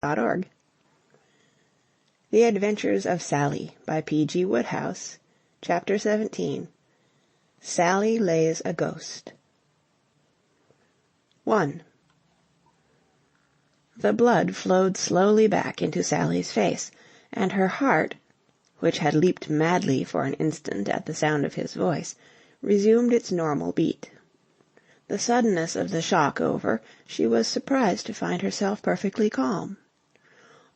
audiobook.org. The Adventures of Sally by G.Wodehouse. Chapter 17. Sally Lays a Ghost. 1. The blood flowed slowly back into Sally's face, and her heart, which had leaped madly for an instant at the sound of his voice, resumed its normal beat. The suddenness of the shock over, she was surprised to find herself perfectly calm.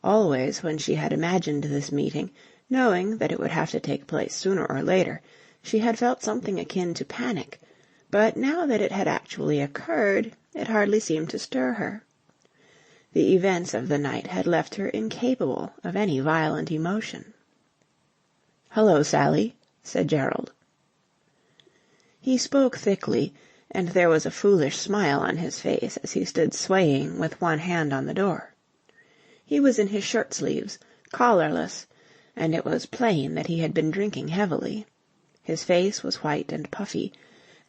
Always, when she had imagined this meeting, knowing that it would have to take place sooner or later, she had felt something akin to panic, but now that it had actually occurred, it hardly seemed to stir her. The events of the night had left her incapable of any violent emotion. "Hello, Sally," said Gerald. He spoke thickly, and there was a foolish smile on his face as he stood swaying with one hand on the door. He was in his shirt-sleeves, collarless, and it was plain that he had been drinking heavily. His face was white and puffy,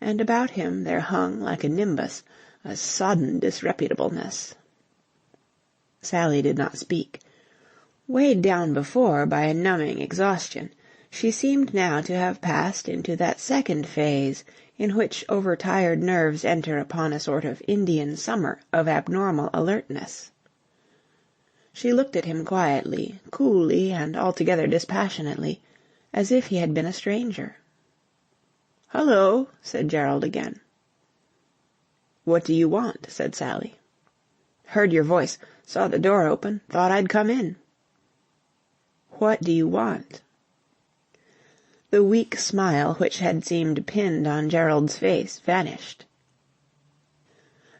and about him there hung like a nimbus a sodden disreputableness. Sally did not speak. Weighed down before by a numbing exhaustion, she seemed now to have passed into that second phase in which overtired nerves enter upon a sort of Indian summer of abnormal alertness. She looked at him quietly, coolly, and altogether dispassionately, as if he had been a stranger. "Hullo," said Gerald again. "What do you want?" said Sally. "Heard your voice. Saw the door open. Thought I'd come in." "What do you want?" The weak smile which had seemed pinned on Gerald's face vanished.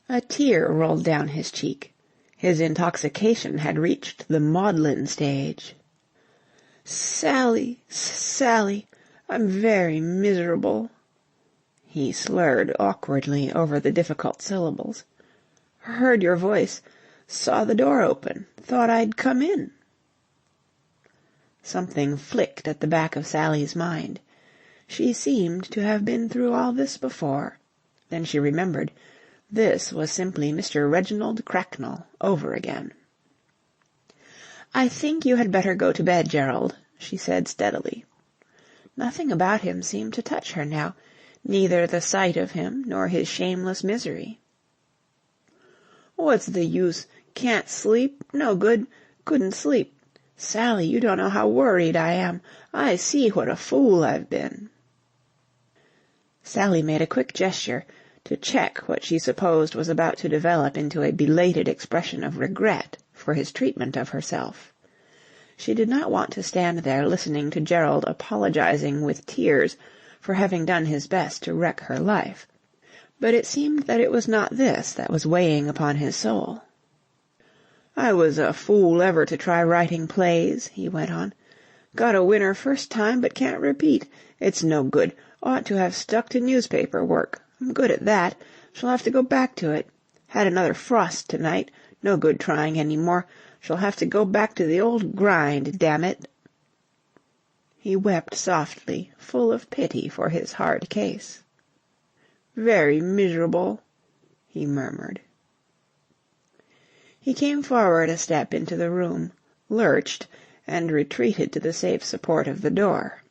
A tear rolled down his cheek. His intoxication had reached the maudlin stage. Sally, I'm very miserable." He slurred awkwardly over the difficult syllables. "Heard your voice. Saw the door open. Thought I'd come in." Something flicked at the back of Sally's mind. She seemed to have been through all this before. Then she remembered. This was simply Mr. Reginald Cracknell over again. "I think you had better go to bed, Gerald," she said steadily. Nothing about him seemed to touch her now, neither the sight of him nor his shameless misery. "What's the use? Can't sleep? No good. Couldn't sleep. Sally, you don't know how worried I am. I see what a fool I've been." Sally made a quick gesture to check what she supposed was about to develop into a belated expression of regret for his treatment of herself. She did not want to stand there listening to Gerald apologizing with tears for having done his best to wreck her life, but it seemed that it was not this that was weighing upon his soul. "I was a fool ever to try writing plays," he went on. "Got a winner first time, but can't repeat. It's no good. Ought to have stuck to newspaper work. I'm good at that. Shall have to go back to it. Had another frost tonight. No good trying any more. Shall have to go back to the old grind, damn it." He wept softly, full of pity for his hard case. "Very miserable," he murmured. He came forward a step into the room, lurched, and retreated to the safe support of the door.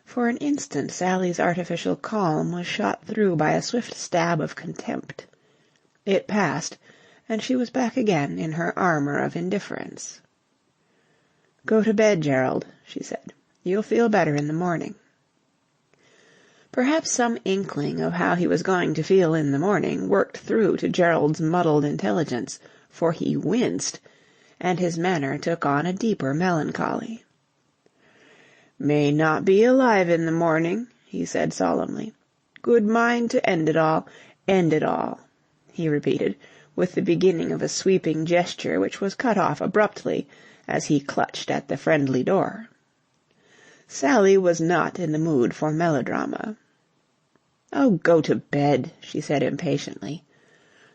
For an instant Sally's artificial calm was shot through by a swift stab of contempt. It passed, and she was back again in her armor of indifference. "Go to bed, Gerald," she said. "You'll feel better in the morning." Perhaps some inkling of how he was going to feel in the morning worked through to Gerald's muddled intelligence, for he winced, and his manner took on a deeper melancholy. "May not be alive in the morning," he said solemnly. "Good mind to end it all, he repeated, with the beginning of a sweeping gesture which was cut off abruptly as he clutched at the friendly door. Sally was not in the mood for melodrama. "Oh, go to bed," she said impatiently.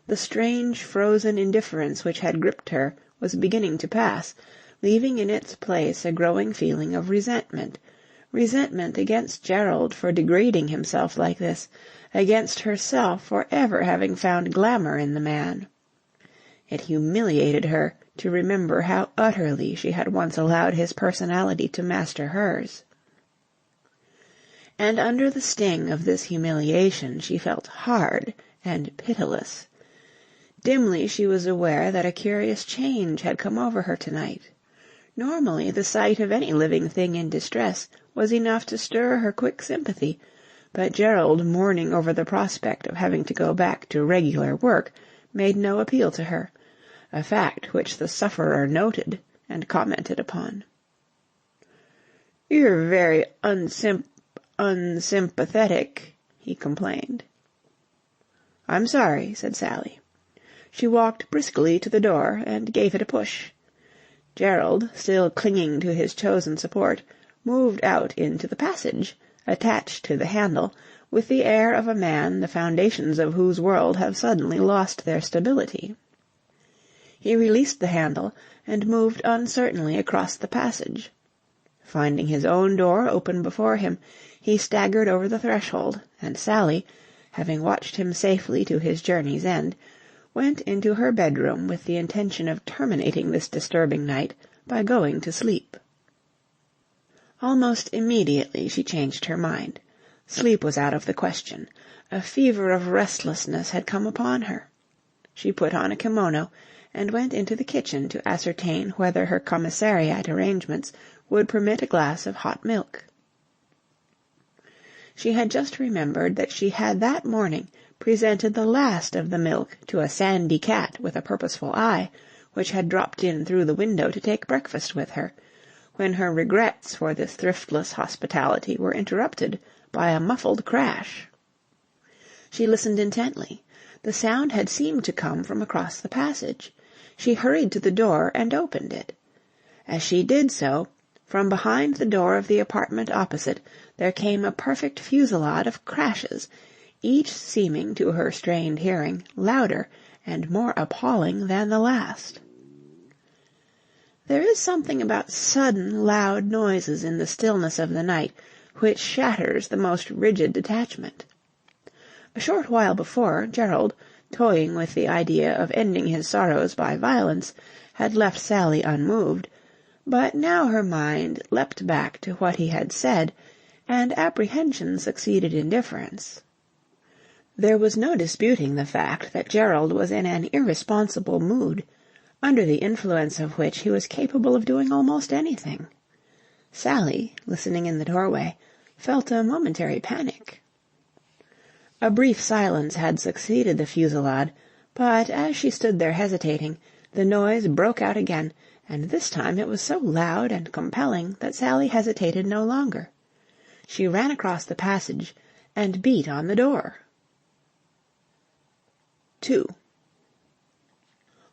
The strange frozen indifference which had gripped her was beginning to pass, leaving in its place a growing feeling of resentment against Gerald for degrading himself like this, against herself for ever having found glamour in the man. It humiliated her to remember how utterly she had once allowed his personality to master hers. And under the sting of this humiliation she felt hard and pitiless. Dimly she was aware that a curious change had come over her tonight. Normally the sight of any living thing in distress was enough to stir her quick sympathy, but Gerald mourning over the prospect of having to go back to regular work made no appeal to her, a fact which the sufferer noted and commented upon. "You're very unsympathetic," he complained. "I'm sorry," said Sally. She walked briskly to the door and gave it a push. Gerald, still clinging to his chosen support, moved out into the passage, attached to the handle, with the air of a man the foundations of whose world have suddenly lost their stability. He released the handle and moved uncertainly across the passage. Finding his own door open before him, he staggered over the threshold, and Sally, having watched him safely to his journey's end, went into her bedroom with the intention of terminating this disturbing night by going to sleep. Almost immediately she changed her mind. Sleep was out of the question. A fever of restlessness had come upon her. She put on a kimono and went into the kitchen to ascertain whether her commissariat arrangements would permit a glass of hot milk. She had just remembered that she had that morning presented the last of the milk to a sandy cat with a purposeful eye, which had dropped in through the window to take breakfast with her, when her regrets for this thriftless hospitality were interrupted by a muffled crash. She listened intently. The sound had seemed to come from across the passage. She hurried to the door and opened it. As she did so, from behind the door of the apartment opposite there came a perfect fusillade of crashes, each seeming to her strained hearing louder and more appalling than the last. There is something about sudden loud noises in the stillness of the night which shatters the most rigid detachment. A short while before, Gerald, toying with the idea of ending his sorrows by violence, had left Sally unmoved, but now her mind leapt back to what he had said, and apprehension succeeded indifference. There was no disputing the fact that Gerald was in an irresponsible mood, under the influence of which he was capable of doing almost anything. Sally, listening in the doorway, felt a momentary panic. A brief silence had succeeded the fusillade, but as she stood there hesitating, the noise broke out again, and this time it was so loud and compelling that Sally hesitated no longer. She ran across the passage and beat on the door. 2.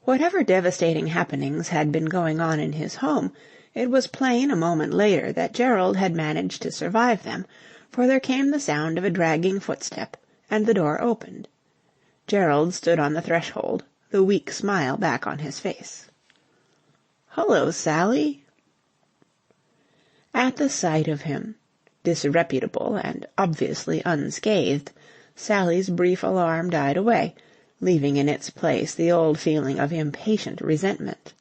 Whatever devastating happenings had been going on in his home, it was plain a moment later that Gerald had managed to survive them, for there came the sound of a dragging footstep, and the door opened. Gerald stood on the threshold, the weak smile back on his face. "Hullo, Sally." At the sight of him, disreputable and obviously unscathed, Sally's brief alarm died away, leaving in its place the old feeling of impatient resentment.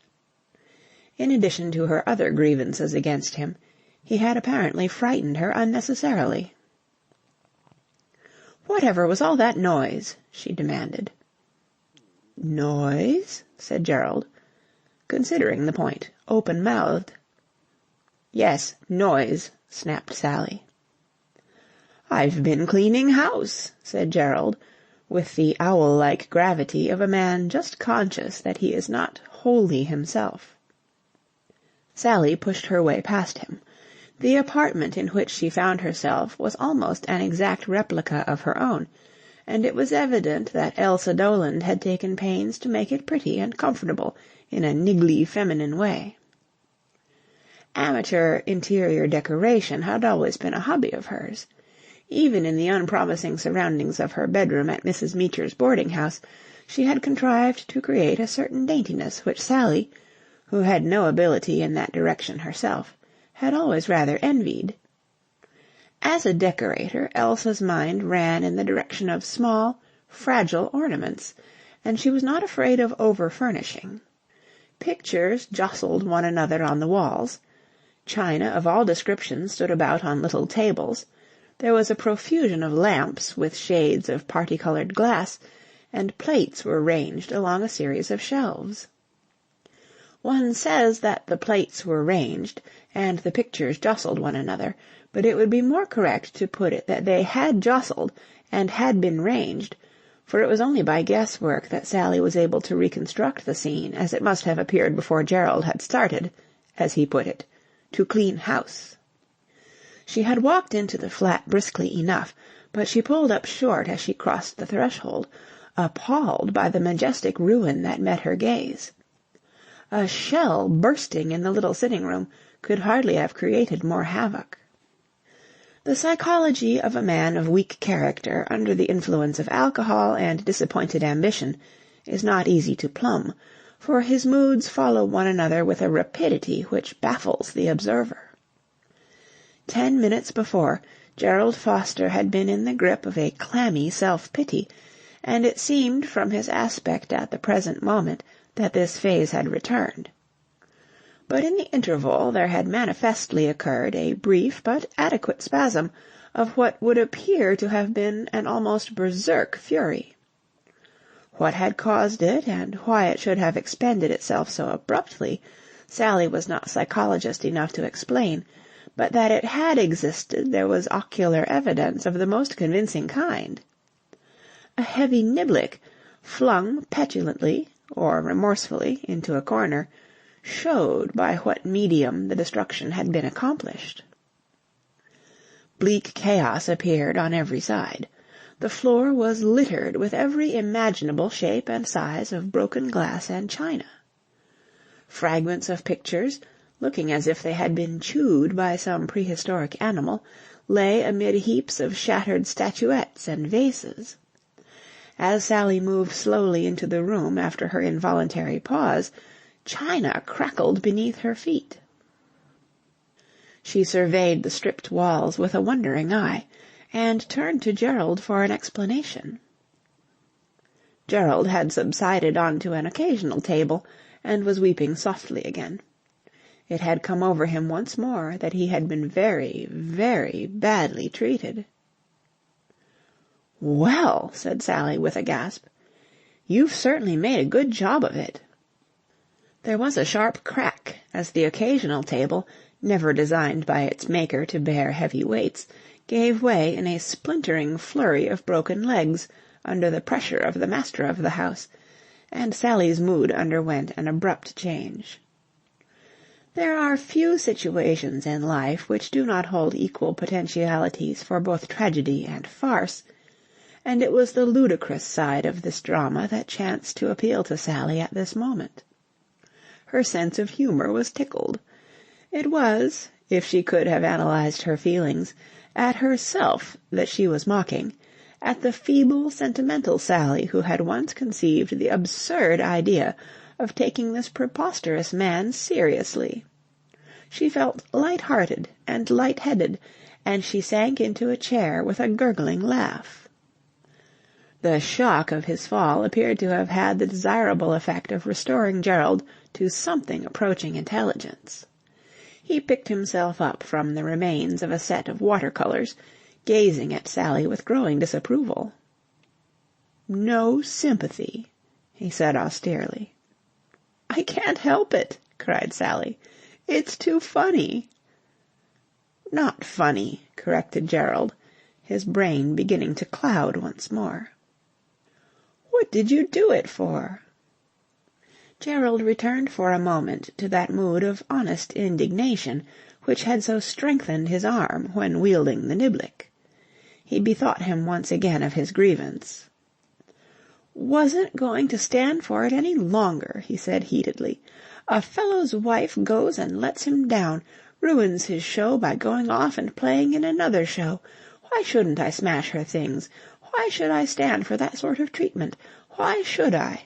In addition to her other grievances against him, he had apparently frightened her unnecessarily. "Whatever was all that noise?" she demanded. "Noise?" said Gerald, considering the point, open-mouthed. "Yes, noise," snapped Sally. "I've been cleaning house," said Gerald, with the owl-like gravity of a man just conscious that he is not wholly himself. Sally pushed her way past him. The apartment in which she found herself was almost an exact replica of her own, and it was evident that Elsa Doland had taken pains to make it pretty and comfortable in a niggly feminine way. Amateur interior decoration had always been a hobby of hers. Even in the unpromising surroundings of her bedroom at Mrs. Meecher's boarding-house, she had contrived to create a certain daintiness which Sally, who had no ability in that direction herself, had always rather envied. As a decorator, Elsa's mind ran in the direction of small, fragile ornaments, and she was not afraid of over-furnishing. Pictures jostled one another on the walls. China of all descriptions stood about on little tables. There was a profusion of lamps with shades of parti-coloured glass, and plates were ranged along a series of shelves. One says that the plates were ranged and the pictures jostled one another, but it would be more correct to put it that they had jostled and had been ranged, for it was only by guesswork that Sally was able to reconstruct the scene as it must have appeared before Gerald had started, as he put it, to clean house. She had walked into the flat briskly enough, but she pulled up short as she crossed the threshold, appalled by the majestic ruin that met her gaze. A shell bursting in the little sitting-room could hardly have created more havoc. The psychology of a man of weak character under the influence of alcohol and disappointed ambition is not easy to plumb, for his moods follow one another with a rapidity which baffles the observer. 10 minutes before, Gerald Foster had been in the grip of a clammy self-pity, and it seemed from his aspect at the present moment that this phase had returned. But in the interval there had manifestly occurred a brief but adequate spasm of what would appear to have been an almost berserk fury. What had caused it, and why it should have expended itself so abruptly, Sally was not psychologist enough to explain, but that it had existed there was ocular evidence of the most convincing kind. A heavy niblick, flung petulantly, or remorsefully, into a corner, showed by what medium the destruction had been accomplished. Bleak chaos appeared on every side. The floor was littered with every imaginable shape and size of broken glass and china. Fragments of pictures, looking as if they had been chewed by some prehistoric animal, lay amid heaps of shattered statuettes and vases. As Sally moved slowly into the room after her involuntary pause, china crackled beneath her feet. She surveyed the stripped walls with a wondering eye, and turned to Gerald for an explanation. Gerald had subsided onto an occasional table, and was weeping softly again. It had come over him once more that he had been very, very badly treated. "Well," said Sally with a gasp, "you've certainly made a good job of it." There was a sharp crack as the occasional table, never designed by its maker to bear heavy weights, gave way in a splintering flurry of broken legs under the pressure of the master of the house, and Sally's mood underwent an abrupt change. There are few situations in life which do not hold equal potentialities for both tragedy and farce, and it was the ludicrous side of this drama that chanced to appeal to Sally at this moment. Her sense of humour was tickled. It was, if she could have analysed her feelings, at herself that she was mocking, at the feeble, sentimental Sally who had once conceived the absurd idea of taking this preposterous man seriously. She felt light-hearted and light-headed, and she sank into a chair with a gurgling laugh. The shock of his fall appeared to have had the desirable effect of restoring Gerald to something approaching intelligence. He picked himself up from the remains of a set of water-colours, gazing at Sally with growing disapproval. "No sympathy," he said austerely. "I can't help it," cried Sally. "It's too funny." "Not funny," corrected Gerald, his brain beginning to cloud once more. "What did you do it for?" Gerald returned for a moment to that mood of honest indignation which had so strengthened his arm when wielding the niblick. He bethought him once again of his grievance. "Wasn't going to stand for it any longer," he said heatedly. "A fellow's wife goes and lets him down, ruins his show by going off and playing in another show. Why shouldn't I smash her things? Why should I stand for that sort of treatment? Why should I?"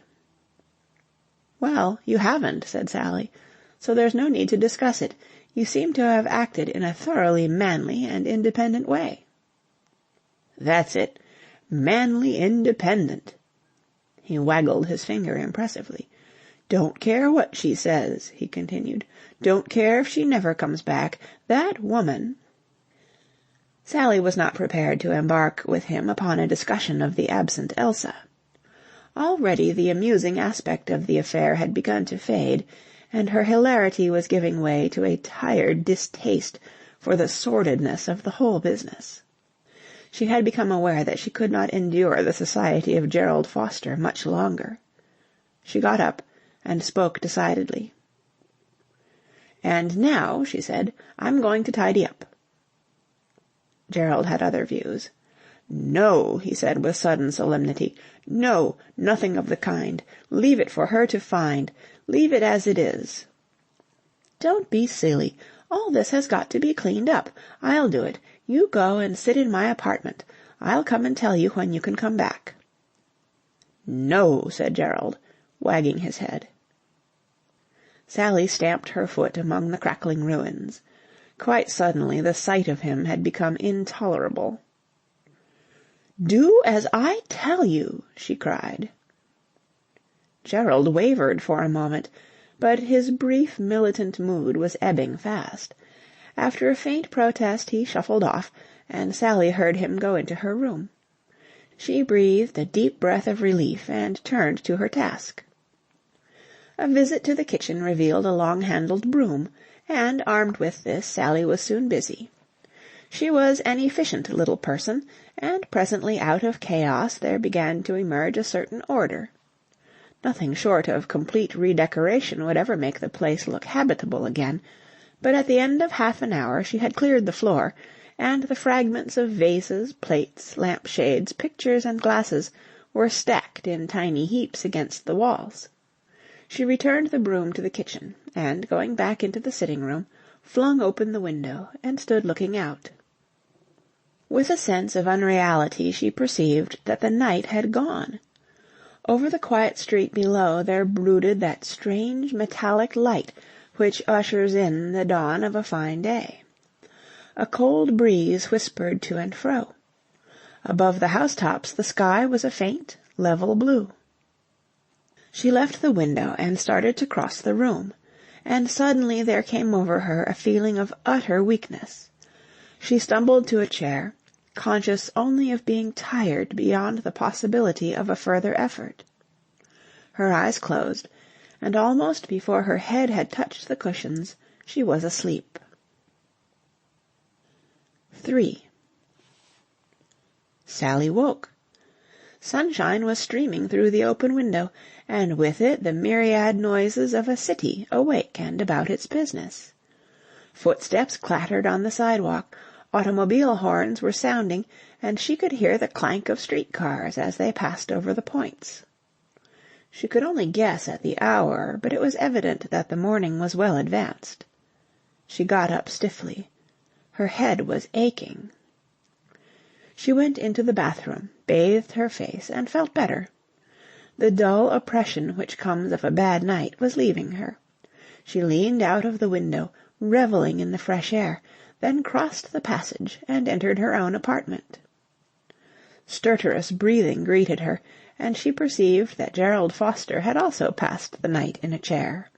"Well, you haven't," said Sally, "so there's no need to discuss it. You seem to have acted in a thoroughly manly and independent way." "That's it. Manly independent." He waggled his finger impressively. "Don't care what she says," he continued. "Don't care if she never comes back. That woman—" Sally was not prepared to embark with him upon a discussion of the absent Elsa. Already the amusing aspect of the affair had begun to fade, and her hilarity was giving way to a tired distaste for the sordidness of the whole business. She had become aware that she could not endure the society of Gerald Foster much longer. She got up and spoke decidedly. "And now," she said, "I'm going to tidy up." Gerald had other views. "No," he said with sudden solemnity. "No, nothing of the kind. Leave it for her to find. Leave it as it is." "Don't be silly. All this has got to be cleaned up. I'll do it. You go and sit in my apartment. I'll come and tell you when you can come back." "No," said Gerald, wagging his head. Sally stamped her foot among the crackling ruins. Quite suddenly the sight of him had become intolerable. "Do as I tell you," she cried. Gerald wavered for a moment, but his brief militant mood was ebbing fast. After a faint protest he shuffled off, and Sally heard him go into her room. She breathed a deep breath of relief and turned to her task. A visit to the kitchen revealed a long-handled broom, and, armed with this, Sally was soon busy. She was an efficient little person, and presently out of chaos there began to emerge a certain order. Nothing short of complete redecoration would ever make the place look habitable again, but at the end of half an hour she had cleared the floor, and the fragments of vases, plates, lamp-shades, pictures, and glasses were stacked in tiny heaps against the walls. She returned the broom to the kitchen, and, going back into the sitting-room, flung open the window and stood looking out. With a sense of unreality she perceived that the night had gone. Over the quiet street below there brooded that strange metallic light which ushers in the dawn of a fine day. A cold breeze whispered to and fro. Above the housetops the sky was a faint, level blue. She left the window and started to cross the room, and suddenly there came over her a feeling of utter weakness. She stumbled to a chair, conscious only of being tired beyond the possibility of a further effort. Her eyes closed, and almost before her head had touched the cushions, she was asleep. 3. Sally woke. Sunshine was streaming through the open window, and with it the myriad noises of a city awake and about its business. Footsteps clattered on the sidewalk, automobile horns were sounding, and she could hear the clank of street-cars as they passed over the points. She could only guess at the hour, but it was evident that the morning was well advanced. She got up stiffly. Her head was aching. She went into the bathroom, bathed her face, and felt better. The dull oppression which comes of a bad night was leaving her. She leaned out of the window, revelling in the fresh air, then crossed the passage and entered her own apartment. Stertorous breathing greeted her, and she perceived that Gerald Foster had also passed the night in a chair.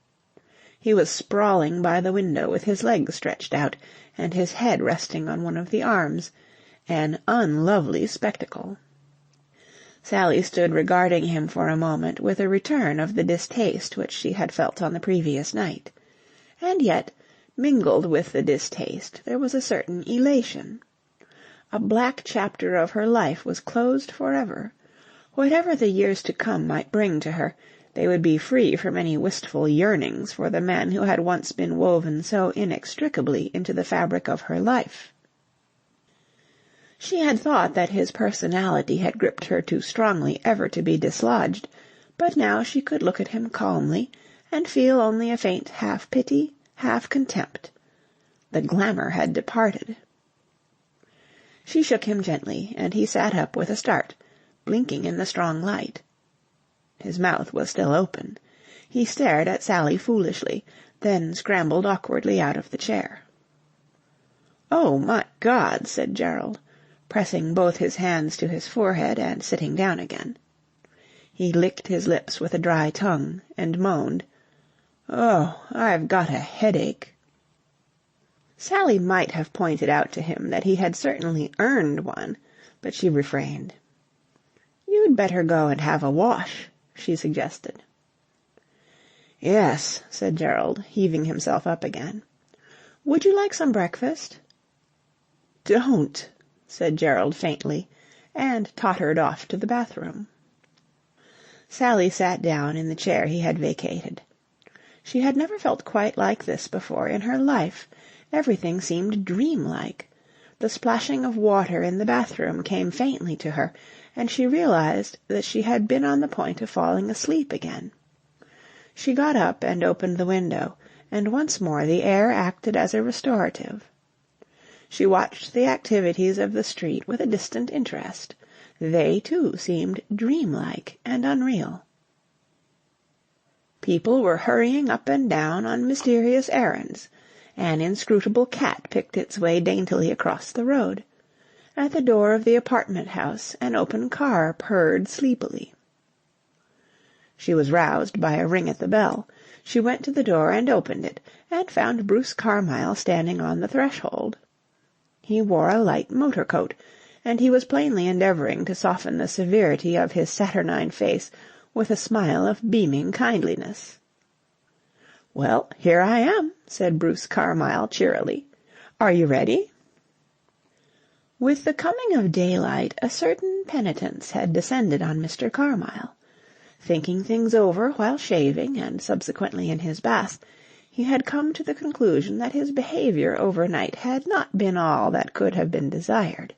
He was sprawling by the window with his legs stretched out, and his head resting on one of the arms, an unlovely spectacle. Sally stood regarding him for a moment with a return of the distaste which she had felt on the previous night. And yet, mingled with the distaste, there was a certain elation. A black chapter of her life was closed forever. Whatever the years to come might bring to her, they would be free from any wistful yearnings for the man who had once been woven so inextricably into the fabric of her life. She had thought that his personality had gripped her too strongly ever to be dislodged, but now she could look at him calmly and feel only a faint half-pity, half-contempt. The glamour had departed. She shook him gently, and he sat up with a start, blinking in the strong light. His mouth was still open. He stared at Sally foolishly, then scrambled awkwardly out of the chair. "Oh, my God!" said Gerald, pressing both his hands to his forehead and sitting down again. He licked his lips with a dry tongue, and moaned, "Oh, I've got a headache." Sally might have pointed out to him that he had certainly earned one, but she refrained. "You'd better go and have a wash," she suggested. "Yes," said Gerald, heaving himself up again. "Would you like some breakfast?" "Don't," said Gerald faintly, and tottered off to the bathroom. Sally sat down in the chair he had vacated. She had never felt quite like this before in her life. Everything seemed dreamlike. The splashing of water in the bathroom came faintly to her, and she realized that she had been on the point of falling asleep again. She got up and opened the window, and once more the air acted as a restorative. She watched the activities of the street with a distant interest. They, too, seemed dreamlike and unreal. People were hurrying up and down on mysterious errands. An inscrutable cat picked its way daintily across the road. At the door of the apartment house an open car purred sleepily. She was roused by a ring at the bell. She went to the door and opened it, and found Bruce Carmyle standing on the threshold. He wore a light motor coat, and he was plainly endeavouring to soften the severity of his saturnine face with a smile of beaming kindliness. "Well, here I am," said Bruce Carmyle cheerily. "Are you ready?" With the coming of daylight a certain penitence had descended on Mr. Carmyle. Thinking things over while shaving, and subsequently in his bath, he had come to the conclusion that his behaviour overnight had not been all that could have been desired.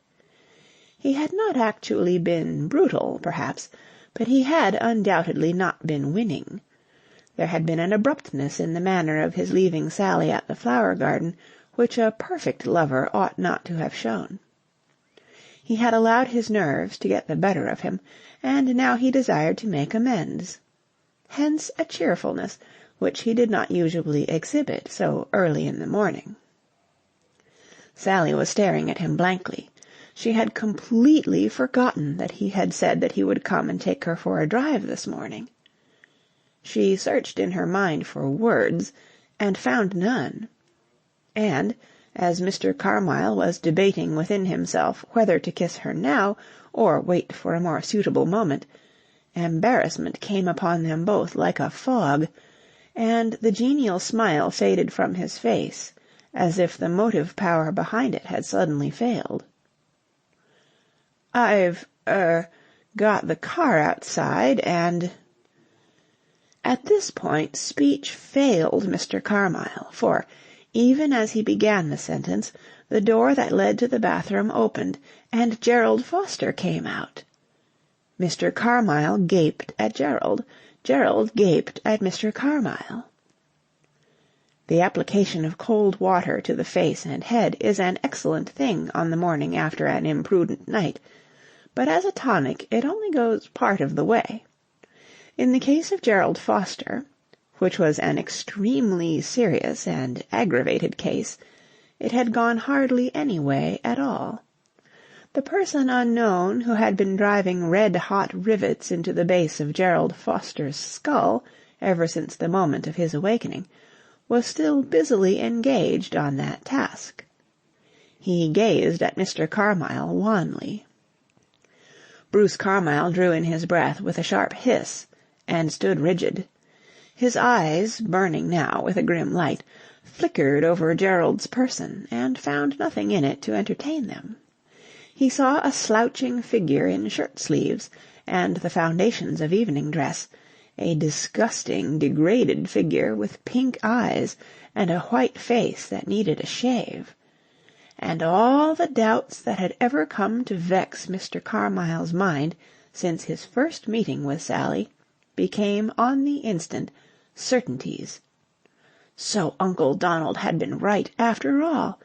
He had not actually been brutal, perhaps, but he had undoubtedly not been winning. There had been an abruptness in the manner of his leaving Sally at the flower garden which a perfect lover ought not to have shown. He had allowed his nerves to get the better of him, and now he desired to make amends. Hence a cheerfulness which he did not usually exhibit so early in the morning. Sally was staring at him blankly. She had completely forgotten that he had said that he would come and take her for a drive this morning. She searched in her mind for words, and found none. And, as Mr. Carmyle was debating within himself whether to kiss her now or wait for a more suitable moment, embarrassment came upon them both like a fog, and the genial smile faded from his face, as if the motive power behind it had suddenly failed. "I've got the car outside, and—" At this point speech failed Mr. Carmyle, for, even as he began the sentence, the door that led to the bathroom opened, and Gerald Foster came out. Mr. Carmyle gaped at Gerald. Gerald gaped at Mr. Carmyle. The application of cold water to the face and head is an excellent thing on the morning after an imprudent night, but as a tonic it only goes part of the way. In the case of Gerald Foster, which was an extremely serious and aggravated case, it had gone hardly any way at all. The person unknown who had been driving red-hot rivets into the base of Gerald Foster's skull ever since the moment of his awakening was still busily engaged on that task. He gazed at Mr. Carmyle wanly. Bruce Carmyle drew in his breath with a sharp hiss, and stood rigid. His eyes, burning now with a grim light, flickered over Gerald's person, and found nothing in it to entertain them. He saw a slouching figure in shirt-sleeves and the foundations of evening dress, a disgusting, degraded figure with pink eyes and a white face that needed a shave. And all the doubts that had ever come to vex Mr. Carmyle's mind since his first meeting with Sally became on the instant certainties. So Uncle Donald had been right after all.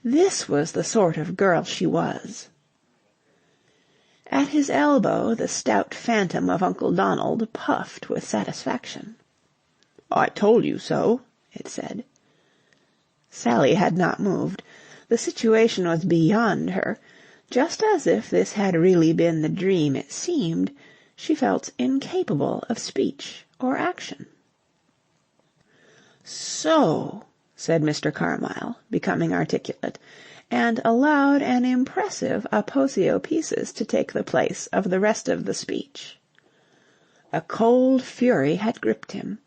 This was the sort of girl she was. At his elbow the stout phantom of Uncle Donald puffed with satisfaction. "I told you so," it said. Sally had not moved. The situation was beyond her. Just as if this had really been the dream it seemed, she felt incapable of speech or action. "So," said Mr. Carmyle, becoming articulate, and allowed an impressive aposiopesis to take the place of the rest of the speech. A cold fury had gripped him.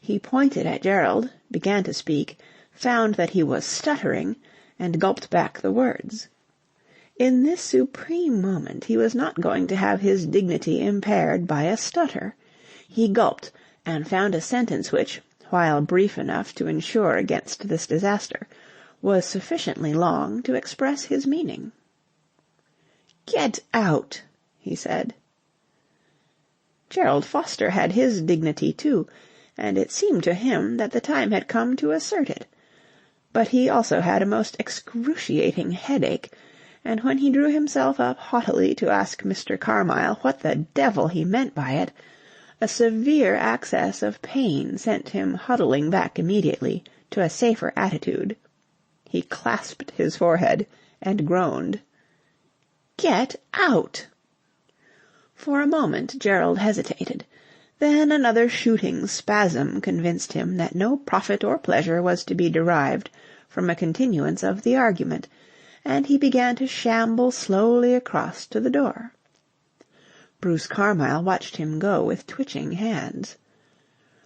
He pointed at Gerald, began to speak, found that he was stuttering, and gulped back the words. In this supreme moment he was not going to have his dignity impaired by a stutter. He gulped, and found a sentence which, while brief enough to insure against this disaster, was sufficiently long to express his meaning. "Get out," he said. Gerald Foster had his dignity too, and it seemed to him that the time had come to assert it. But he also had a most excruciating headache, and when he drew himself up haughtily to ask Mr. Carmyle what the devil he meant by it, a severe access of pain sent him huddling back immediately to a safer attitude. He clasped his forehead and groaned. "Get out!" For a moment Gerald hesitated. Then another shooting spasm convinced him that no profit or pleasure was to be derived from a continuance of the argument, and he began to shamble slowly across to the door. Bruce Carmyle watched him go with twitching hands.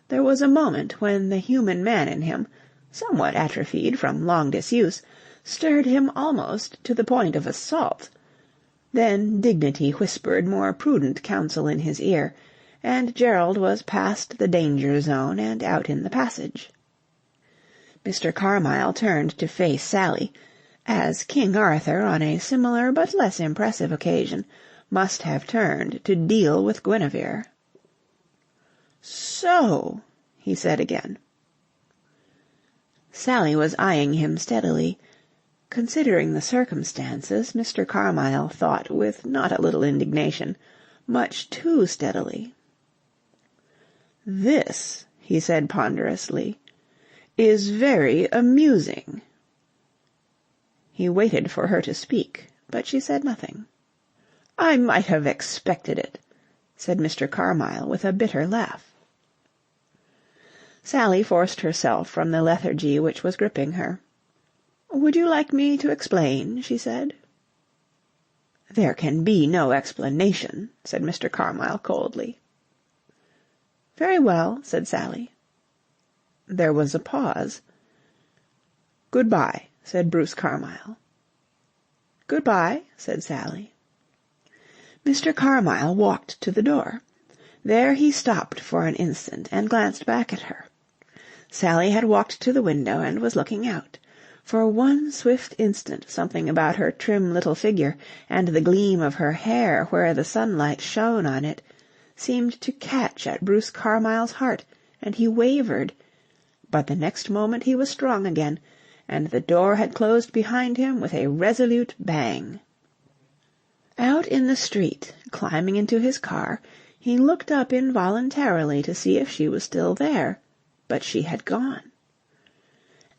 There was a moment when the human man in him, somewhat atrophied from long disuse, stirred him almost to the point of assault. Then dignity whispered more prudent counsel in his ear, and Gerald was past the danger zone and out in the passage. Mr. Carmyle turned to face Sally, as King Arthur on a similar but less impressive occasion must have turned to deal with Guinevere. "So," he said again. Sally was eyeing him steadily. Considering the circumstances, Mr. Carmyle thought with not a little indignation, much too steadily. "This," he said ponderously, "is very amusing." He waited for her to speak, but she said nothing. "I might have expected it," said Mr. Carmyle with a bitter laugh. Sally forced herself from the lethargy which was gripping her. "Would you like me to explain?" she said. "There can be no explanation," said Mr. Carmyle coldly. "Very well," said Sally. There was a pause. "Good-bye," said Bruce Carmyle. "Good-bye," said Sally. Mr. Carmyle walked to the door. There he stopped for an instant and glanced back at her. Sally had walked to the window and was looking out. For one swift instant something about her trim little figure, and the gleam of her hair where the sunlight shone on it, seemed to catch at Bruce Carmyle's heart, and he wavered. But the next moment he was strong again, and the door had closed behind him with a resolute bang. Out in the street, climbing into his car, he looked up involuntarily to see if she was still there, but she had gone.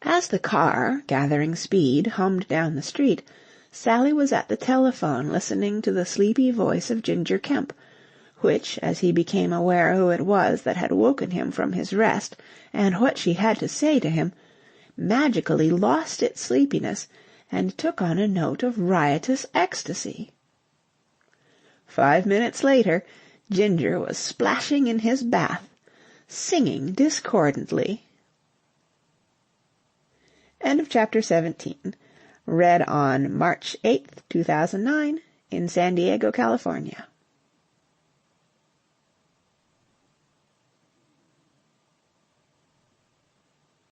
As the car, gathering speed, hummed down the street, Sally was at the telephone listening to the sleepy voice of Ginger Kemp, which, as he became aware who it was that had woken him from his rest and what she had to say to him, magically lost its sleepiness and took on a note of riotous ecstasy. 5 minutes later, Ginger was splashing in his bath, singing discordantly. End of chapter 17. Read on March 8th, 2009, in San Diego, California.